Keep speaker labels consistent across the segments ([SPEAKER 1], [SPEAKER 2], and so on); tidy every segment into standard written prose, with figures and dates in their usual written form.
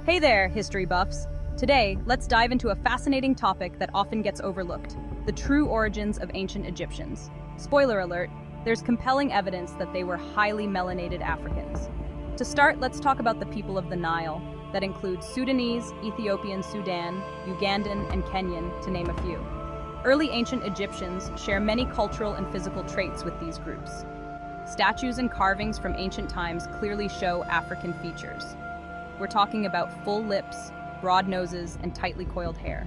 [SPEAKER 1] Hey there, history buffs! Today, let's dive into a fascinating topic that often gets overlooked, the true origins of ancient Egyptians. Spoiler alert, there's compelling evidence that they were highly melanated Africans. To start, let's talk about the people of the Nile, that includes Sudanese, Ethiopian Sudan, Ugandan, and Kenyan, to name a few. Early ancient Egyptians share many cultural and physical traits with these groups. Statues and carvings from ancient times clearly show African features. We're talking about full lips, broad noses, and tightly coiled hair.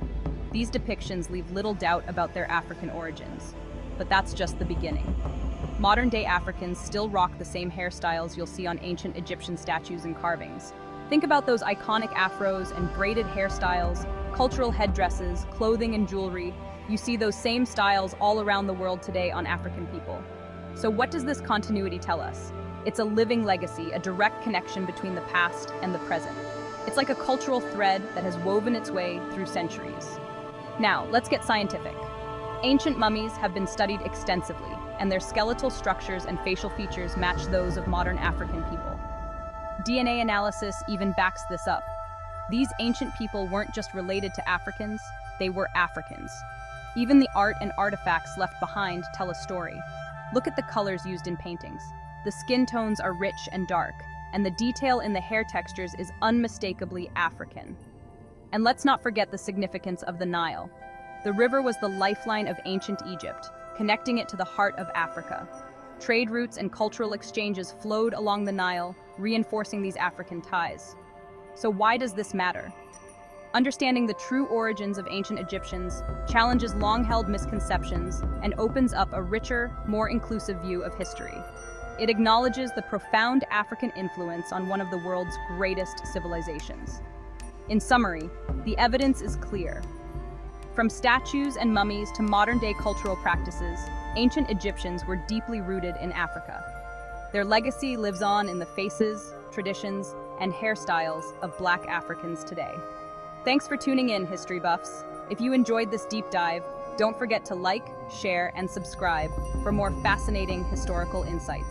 [SPEAKER 1] These depictions leave little doubt about their African origins. But that's just the beginning. Modern-day Africans still rock the same hairstyles you'll see on ancient Egyptian statues and carvings. Think about those iconic afros and braided hairstyles, cultural headdresses, clothing and jewelry. You see those same styles all around the world today on African people. So what does this continuity tell us? It's a living legacy, a direct connection between the past and the present. It's like a cultural thread that has woven its way through centuries. Now, let's get scientific. Ancient mummies have been studied extensively, and their skeletal structures and facial features match those of modern African people. DNA analysis even backs this up. These ancient people weren't just related to Africans, they were Africans. Even the art and artifacts left behind tell a story. Look at the colors used in paintings. The skin tones are rich and dark, and the detail in the hair textures is unmistakably African. And let's not forget the significance of the Nile. The river was the lifeline of ancient Egypt, connecting it to the heart of Africa. Trade routes and cultural exchanges flowed along the Nile, reinforcing these African ties. So why does this matter? Understanding the true origins of ancient Egyptians challenges long-held misconceptions and opens up a richer, more inclusive view of history. It acknowledges the profound African influence on one of the world's greatest civilizations. In summary, the evidence is clear. From statues and mummies to modern-day cultural practices, ancient Egyptians were deeply rooted in Africa. Their legacy lives on in the faces, traditions, and hairstyles of Black Africans today. Thanks for tuning in, history buffs. If you enjoyed this deep dive, don't forget to like, share, and subscribe for more fascinating historical insights.